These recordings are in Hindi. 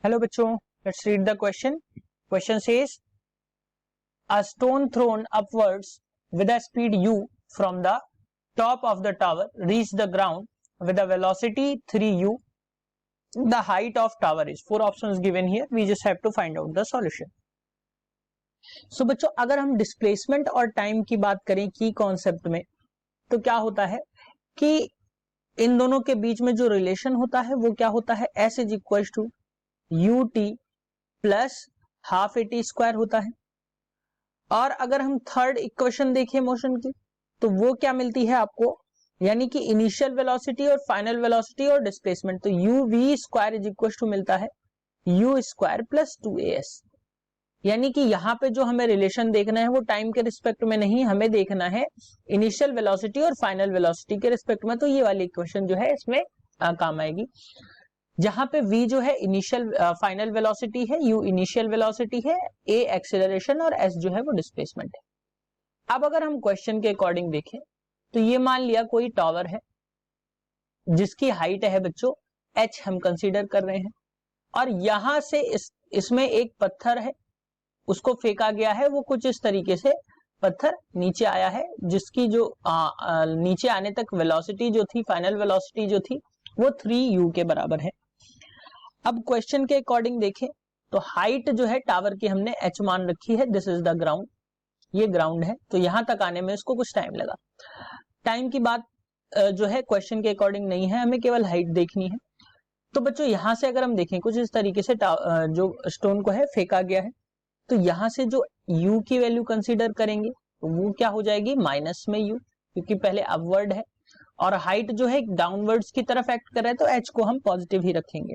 हेलो बच्चों, let's read the question. Question says a stone thrown upwards with a speed u from the top of the tower reached the ground with a velocity 3u. The height of tower is. Four options given here. We just have to find out the solution. So बच्चों, अगर हम डिस्प्लेसमेंट और टाइम की बात करें की कॉन्सेप्ट में, तो क्या होता है कि इन दोनों के बीच में जो रिलेशन होता है वो क्या होता है, s is equal to u t plus half a t square होता है. और अगर हम थर्ड इक्वेशन देखें मोशन की, तो वो क्या मिलती है आपको, यानी कि इनिशियल वेलोसिटी और फाइनल वेलोसिटी और डिस्प्लेसमेंट. तो u v square is equal to मिलता है यू स्क्वायर प्लस 2as. यानी कि यहाँ पे जो हमें रिलेशन देखना है वो टाइम के रिस्पेक्ट में नहीं, हमें देखना है इनिशियल वेलोसिटी और फाइनल वेलोसिटी के रिस्पेक्ट में. तो ये वाली इक्वेशन जो है इसमें काम आएगी, जहां पे v जो है इनिशियल फाइनल वेलोसिटी है, u इनिशियल वेलोसिटी है, a एक्सेलरेशन और s जो है वो डिस्प्लेसमेंट है. अब अगर हम क्वेश्चन के अकॉर्डिंग देखें तो ये मान लिया कोई टावर है जिसकी हाइट है बच्चों h हम कंसीडर कर रहे हैं, और यहां से इसमें एक पत्थर है, उसको फेंका गया है. वो कुछ इस तरीके से पत्थर नीचे आया है, जिसकी जो नीचे आने तक वेलोसिटी जो थी, फाइनल वेलोसिटी जो थी वो 3u के बराबर है. अब क्वेश्चन के अकॉर्डिंग देखें तो हाइट जो है टावर की हमने h मान रखी है. दिस इज द ग्राउंड, ये ग्राउंड है. तो यहां तक आने में इसको कुछ टाइम लगा. टाइम की बात जो है क्वेश्चन के अकॉर्डिंग नहीं है, हमें केवल हाइट देखनी है. तो बच्चों यहां से अगर हम देखें कुछ इस तरीके से जो स्टोन को है फेंका गया है, तो यहां से जो u की वैल्यू कंसीडर करेंगे तो वो क्या हो जाएगी, माइनस में u, क्योंकि पहले अपवर्ड है और हाइट जो है डाउनवर्ड्स की तरफ एक्ट कर रहा है, तो h को हम पॉजिटिव ही रखेंगे.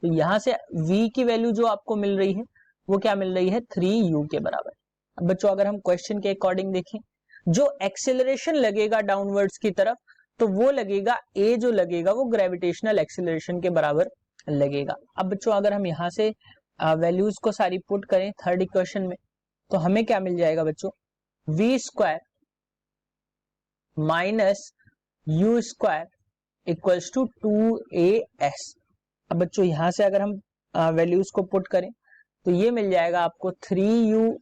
तो यहां से v की वैल्यू जो आपको मिल रही है वो क्या मिल रही है, 3u के बराबर. अब बच्चों अगर हम क्वेश्चन के अकॉर्डिंग देखें, जो एक्सेलरेशन लगेगा डाउनवर्ड्स की तरफ, तो वो लगेगा a जो लगेगा वो ग्रेविटेशनल एक्सेलरेशन के बराबर लगेगा. अब बच्चों अगर हम यहां से वैल्यूज को सारी पुट करें थर्ड इक्वेशन में, तो हमें क्या मिल जाएगा बच्चों, v square minus u square equals to 2as. अब बच्चों यहां से अगर हम वैल्यूज को पुट करें तो ये मिल जाएगा आपको 3u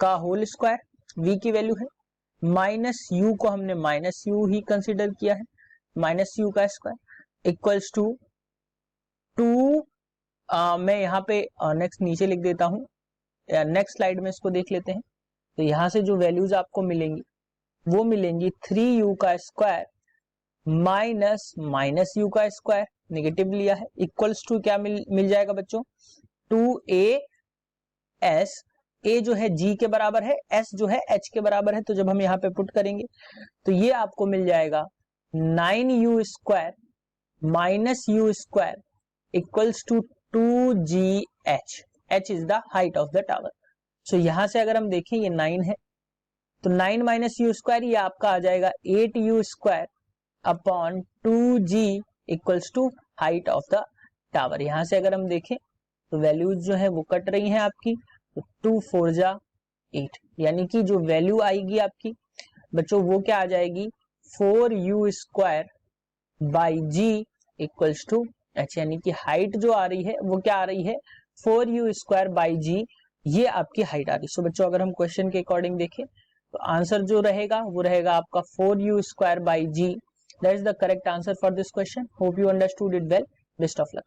का होल स्क्वायर, v की वैल्यू है, माइनस u को हमने माइनस u ही कंसीडर किया है, माइनस u का स्क्वायर इक्वल्स टू 2. मैं यहाँ पे नेक्स्ट नीचे लिख देता हूं, नेक्स्ट स्लाइड में इसको देख लेते हैं. तो यहां से जो वैल्यूज आपको मिलेंगी वो मिलेंगी 3u का स्क्वायर माइनस माइनस u का स्क्वायर, नेगेटिव लिया है, इक्वल्स टू क्या मिल जाएगा बच्चों, 2as. a जो है g के बराबर है, s जो है h के बराबर है. तो जब हम यहाँ पे पुट करेंगे तो ये आपको मिल जाएगा 9u square minus u square equals to 2gh. h is the height of the tower. So यहां से अगर हम देखें ये 9 है, तो 9 माइनस यू स्क्वायर ये आपका आ जाएगा 8u square upon 2g equals to height of the tower. यहां से अगर हम देखें तो वैल्यूज जो है वो कट रही हैं आपकी, तो 2 4 जा 8, यानी कि जो वैल्यू आएगी आपकी बच्चों वो क्या आ जाएगी, 4u square by g equals to h. यानी कि हाइट जो आ रही है वो क्या आ रही है, 4u स्क्वायर बाई g, ये आपकी हाइट आ रही है. सो बच्चों अगर हम क्वेश्चन के अकॉर्डिंग देखें तो आंसर जो रहेगा वो रहेगा आपका 4u square by g. That is the correct answer for this question. Hope you understood it well. Best of luck.